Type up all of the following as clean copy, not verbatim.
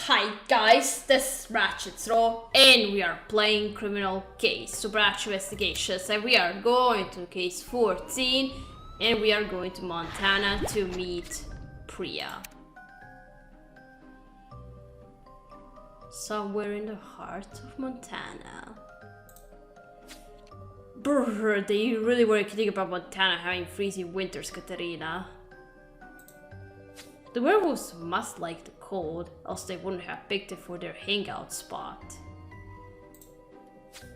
Hi guys, this is Ratchet's Raw and we are playing Criminal Case, Supernatural Investigations, and we are going to case 14 and we are going to Montana to meet Priya. Somewhere in the heart of Montana. Brr, they really were kidding about Montana having freezing winters, Katarina. The werewolves must like the cold, else they wouldn't have picked it for their hangout spot.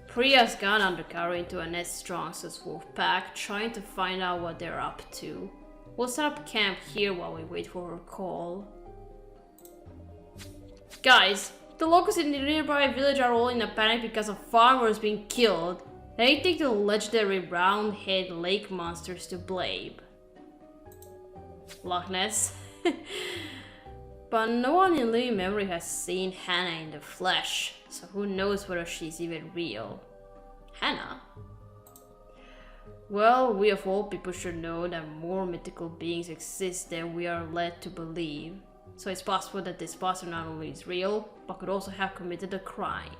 Priya's gone undercover into Annette Strong's wolf pack, trying to find out what they're up to. We'll set up camp here while we wait for her call. Guys, the locals in the nearby village are all in a panic because a farmer is being killed. They think the legendary round-head lake monsters to blame. Loch Ness. But no one in living memory has seen Hannah in the flesh, so who knows whether she's even real. Hannah? Well, we of all people should know that more mythical beings exist than we are led to believe. So it's possible that this monster not only is real, but could also have committed a crime.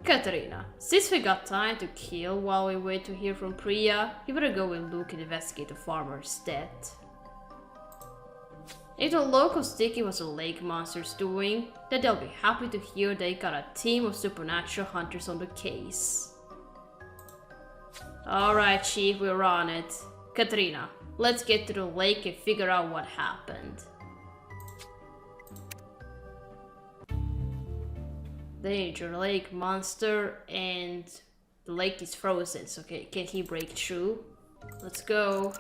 Katarina, since we got time to kill while we wait to hear from Priya, you better go with Luke and investigate the farmer's death. If the locals think it was the lake monster's doing, then they'll be happy to hear they got a team of supernatural hunters on the case. Alright, Chief, we're on it. Katrina, let's get to the lake and figure out what happened. Danger, lake monster, and the lake is frozen, so can he break through? Let's go.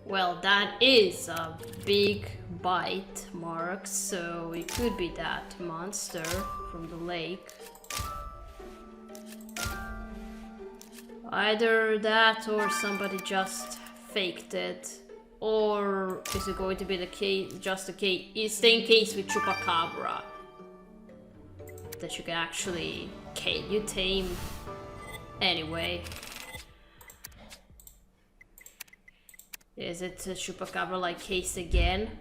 Well, that is a big bite mark, so it could be that monster from the lake. Either that or somebody just faked it. Or is it going to be the case, just a case, same case with Chupacabra? That you can actually, can you tame? Anyway. Is it a Chupacabra-like case again?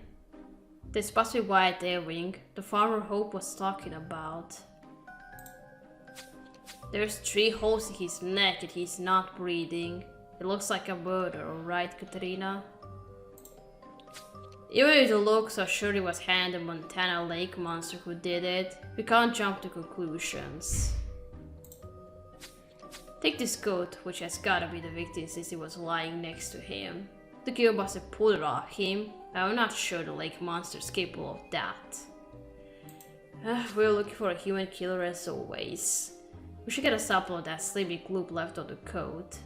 This must be Wyatt Ewing, the farmer Hope was talking about. There's 3 holes in his neck and he's not breathing. It looks like a murder, right, Katrina? Even if the locals are sure it was Hannah the Montana lake monster who did it, we can't jump to conclusions. Take this coat, which has gotta be the victim since he was lying next to him. The killer must have pulled it off him, but I'm not sure the lake monster is capable of that. We're looking for a human killer as always. We should get a sample of that slimy gloop left on the coat.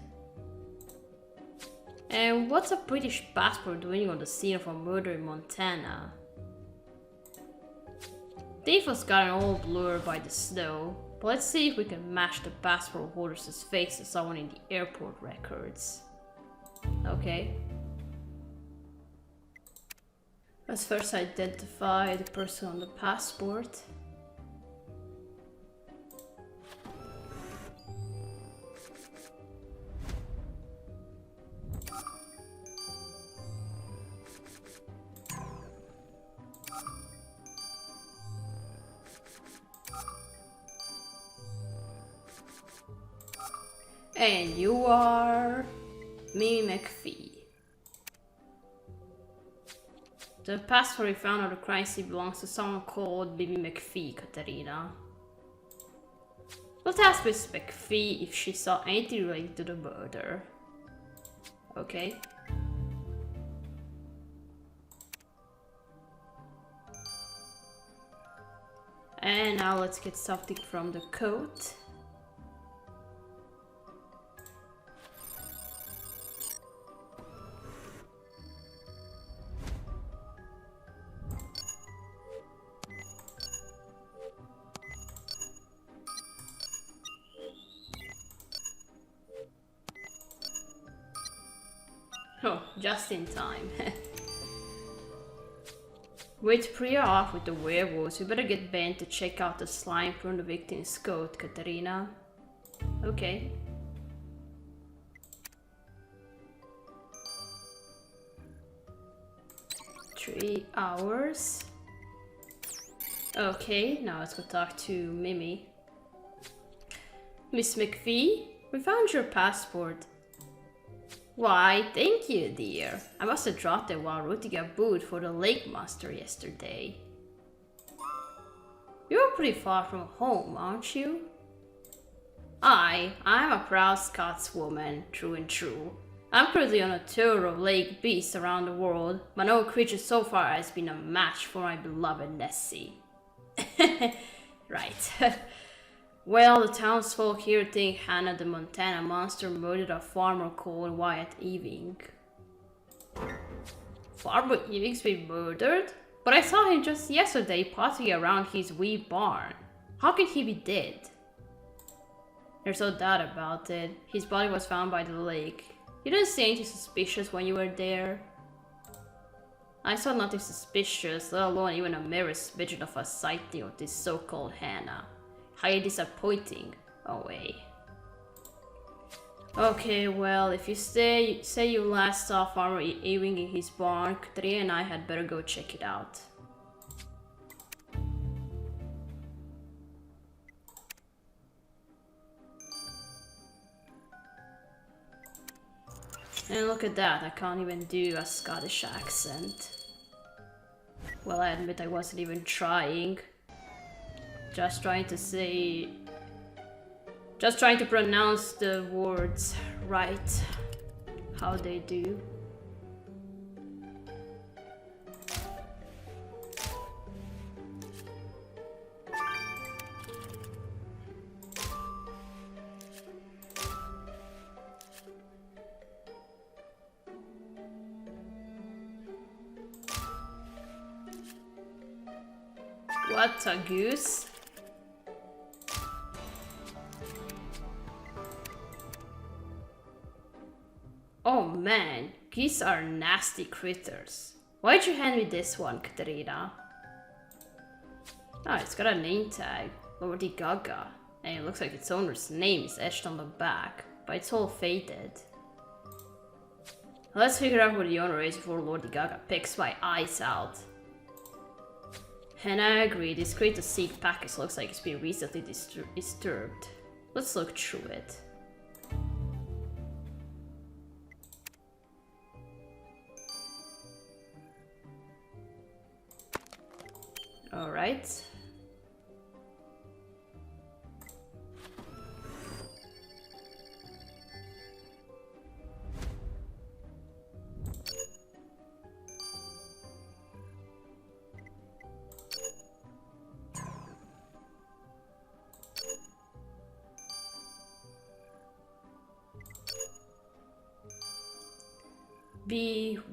And what's a British passport doing on the scene of a murder in Montana? The info's gotten all blurred by the snow, but let's see if we can match the passport holder's face to someone in the airport records. Okay. Let's first identify the person on the passport. And you are Mimi McPhee. The passport we found on the crime scene belongs to someone called Mimi McPhee, Katarina. Let's ask Miss McPhee if she saw anything related to the murder. Okay. And now let's get something from the coat. Oh, just in time. With Priya off with the werewolves, we better get Ben to check out the slime from the victim's coat, Katarina. Okay. Three hours. Okay, now let's go talk to Mimi. Miss McPhee, we found your passport. Why, thank you, dear. I must have dropped it while routing a boot for the lake master yesterday. You're pretty far from home, aren't you? I'm a proud Scotswoman, true and true. I'm currently on a tour of lake beasts around the world, but no creature so far has been a match for my beloved Nessie. Right. Well, the townsfolk here think Hannah the Montana monster murdered a farmer called Wyatt Ewing. Farmer Ewing's been murdered? But I saw him just yesterday potting around his wee barn. How can he be dead? There's no doubt about it. His body was found by the lake. You didn't see anything suspicious when you were there? I saw nothing suspicious, let alone even a mere smidgen of a sighting of this so-called Hannah. Highly disappointing. Oh wait. Okay, well, if you say you last saw Farmer Ewing in his barn, Katrina and I had better go check it out. And look at that, I can't even do a Scottish accent. Well, I admit I wasn't even trying. Just trying to pronounce the words right, how they do. What a goose. Oh man, geese are nasty critters. Why'd you hand me this one, Katarina? Ah, it's got a name tag, Lord Gaga, and it looks like its owner's name is etched on the back, but it's all faded. Let's figure out who the owner is before Lord Gaga picks my eyes out. And I agree, this crate of seed package looks like it's been recently disturbed. Let's look through it. Alright.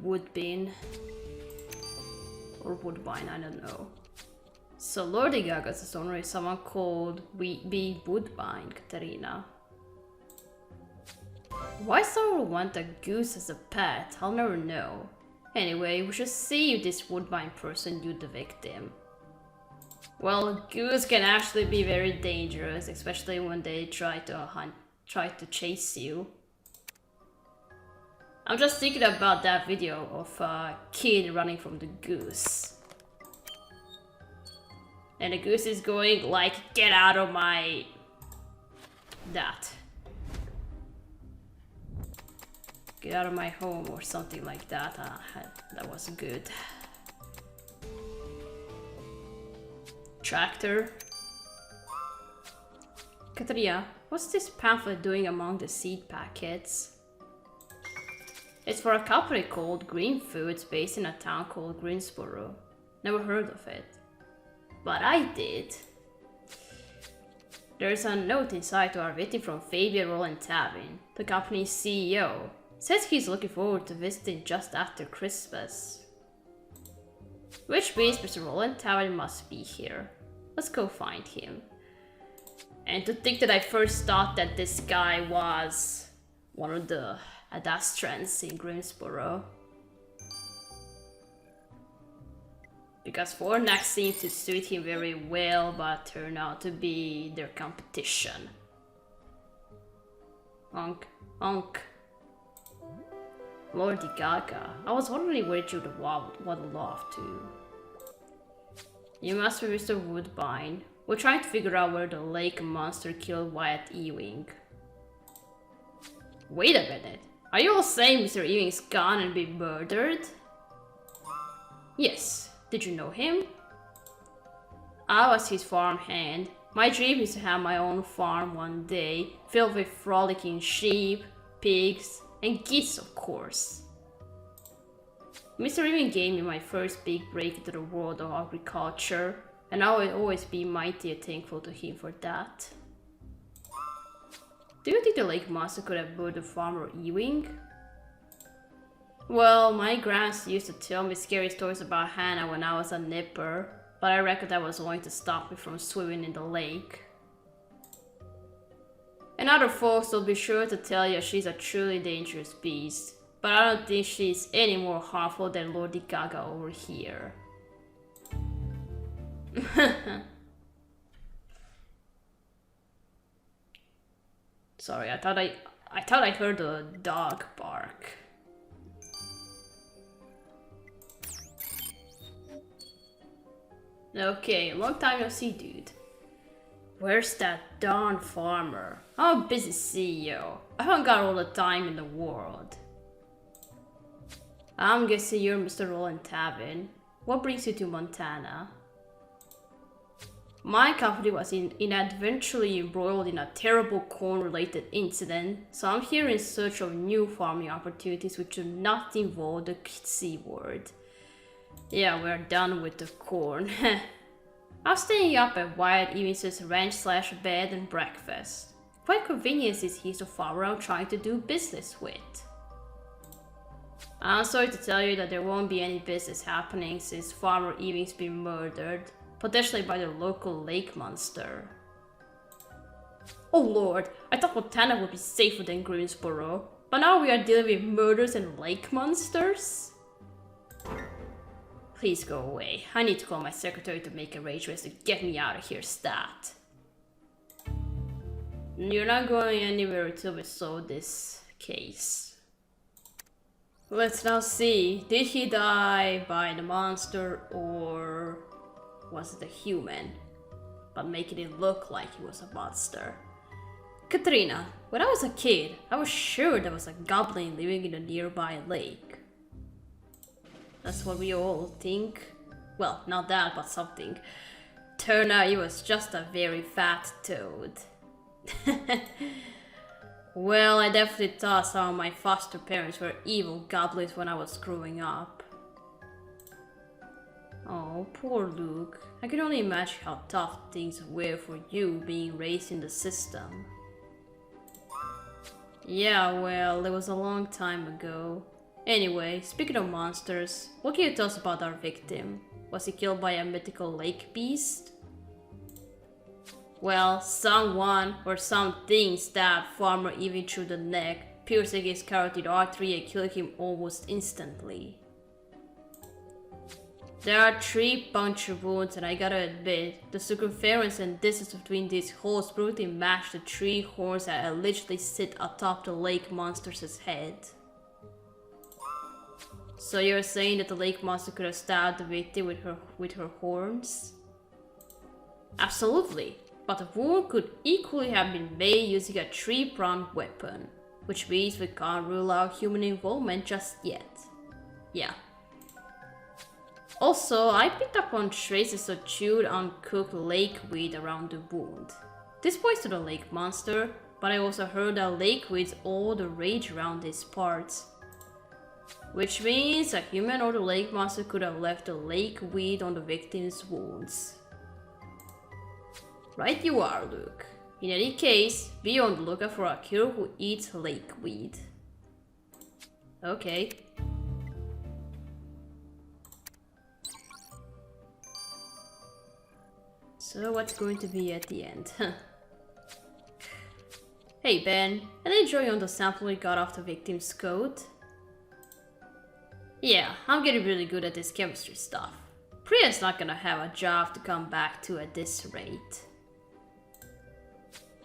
Woodbine. Or Woodbine, I don't know. So Lord Gaga's owner is someone called Woodbine, Katarina. Why someone would want a goose as a pet, I'll never know. Anyway, we should see if this Woodbine person knew the victim. Well, goose can actually be very dangerous, especially when they try to chase you. I'm just thinking about that video of a kid running from the goose. And the goose is going like, get out of my... that. Get out of my home or something like that. That wasn't good. Tractor. Katarina, what's this pamphlet doing among the seed packets? It's for a company called Green Foods based in a town called Greensboro. Never heard of it. But I did. There's a note inside to our victim from Roland Tavin, the company's CEO. Says he's looking forward to visiting just after Christmas. Which means Mr. Roland Tavin must be here. Let's go find him. And to think that I first thought that this guy was one of the pedestrians in Greensboro. Because Fornax seemed to suit him very well, but turned out to be their competition. Onk. Lordy Gaga. I was wondering where you would waddle off to. You must be Mr. Woodbine. We're trying to figure out where the lake monster killed Wyatt Ewing. Wait a minute. Are you all saying Mr. Ewing's gone and been murdered? Yes. Did you know him? I was his farmhand. My dream is to have my own farm one day, filled with frolicking sheep, pigs, and geese, of course. Mr. Ewing gave me my first big break into the world of agriculture, and I will always be mighty thankful to him for that. Do you think the lake monster could have murdered Farmer Ewing? Well, my grands used to tell me scary stories about Hannah when I was a nipper, but I reckon that was only to stop me from swimming in the lake. And other folks will be sure to tell you she's a truly dangerous beast, but I don't think she's any more harmful than Lordy Gaga over here. Sorry, I thought I heard a dog bark. Okay, long time no see, dude. Where's that darn farmer? I'm a busy CEO. I haven't got all the time in the world. I'm guessing you're Mr. Roland Tavin. What brings you to Montana? My company was inadvertently embroiled in a terrible corn-related incident, so I'm here in search of new farming opportunities which do not involve the C word. Yeah, we're done with the corn. I'm staying up at Wyatt Ewing's ranch/bed and breakfast. Quite convenient since he's the farmer I'm trying to do business with. I'm sorry to tell you that there won't be any business happening since Farmer Ewing's been murdered, potentially by the local lake monster. Oh lord, I thought Montana would be safer than Greensboro, but now we are dealing with murders and lake monsters? Please go away. I need to call my secretary to make arrangements to get me out of here stat. You're not going anywhere until we solve this case. Let's now see. Did he die by the monster or was it a human? But making it look like he was a monster. Katrina, when I was a kid, I was sure there was a goblin living in a nearby lake. That's what we all think. Well, not that, but something. Turned out it was just a very fat toad. Well, I definitely thought some of my foster parents were evil goblins when I was growing up. Oh, poor Luke. I can only imagine how tough things were for you being raised in the system. Yeah, well, it was a long time ago. Anyway, speaking of monsters, what can you tell us about our victim? Was he killed by a mythical lake beast? Well, someone or something stabbed Farmer Ewing through the neck, piercing his carotid artery and killing him almost instantly. There are 3 puncture wounds, and I gotta admit, the circumference and distance between these holes brutally match the 3 horns that allegedly sit atop the lake monster's head. So you're saying that the lake monster could have stabbed the victim with her horns? Absolutely, but the wound could equally have been made using a 3-pronged weapon, which means we can't rule out human involvement just yet. Yeah. Also, I picked up on traces of chewed uncooked lakeweed around the wound. This points to the lake monster, but I also heard that lakeweed's all the rage around these parts. Which means a human or the lake monster could have left the lakeweed on the victim's wounds. Right you are, Luke. In any case, be on the lookout for a killer who eats lakeweed. Okay. So what's going to be at the end? Hey Ben, any joy on the sample we got off the victim's coat? Yeah, I'm getting really good at this chemistry stuff. Priya's not gonna have a job to come back to at this rate.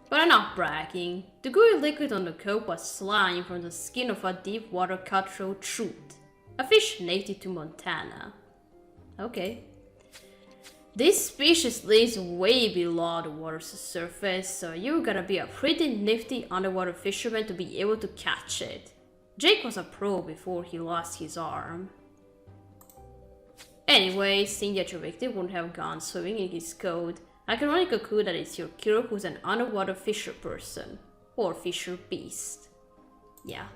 But I'm not bragging. The gooey liquid on the coat was slime from the skin of a deep water cutthroat trout, a fish native to Montana. Okay. This species lives way below the water's surface, so you gotta be a pretty nifty underwater fisherman to be able to catch it. Jake was a pro before he lost his arm. Anyway, seeing that your victim wouldn't have gone swimming in his coat, I can only conclude that it's your killer who's an underwater fisher person. Or fisher beast. Yeah.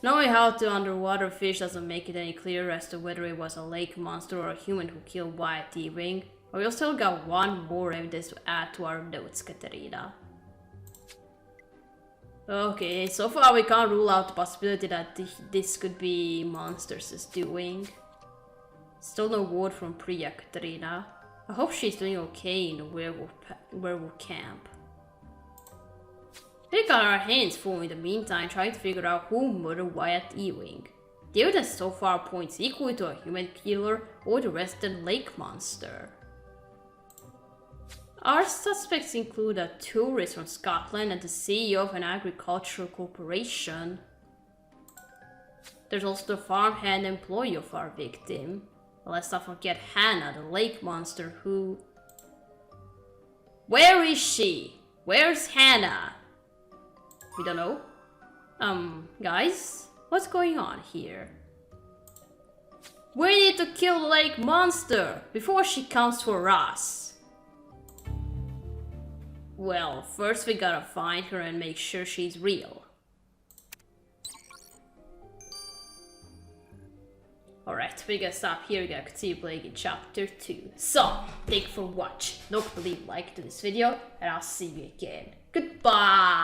Knowing how to underwater fish doesn't make it any clearer as to whether it was a lake monster or a human who killed Wyatt Ewing, but we'll still got one more evidence to add to our notes, Katarina. Okay, so far we can't rule out the possibility that this could be Monsters' doing. Still no word from Priya, Katarina. I hope she's doing okay in the werewolf camp. We got our hands full in the meantime trying to figure out who murdered Wyatt Ewing. The evidence so far points equally to a human killer or the resident lake monster. Our suspects include a tourist from Scotland and the CEO of an agricultural corporation. There's also the farmhand employee of our victim. Let's not forget Hannah, the lake monster who... Where is she? Where's Hannah? We don't know. Guys? What's going on here? We need to kill the lake monster before she comes for us. Well, first we gotta find her and make sure she's real. Alright, we gotta stop here, we gotta continue playing in chapter 2. So, thank you for watching. Don't forget to leave a like to this video, and I'll see you again. Goodbye!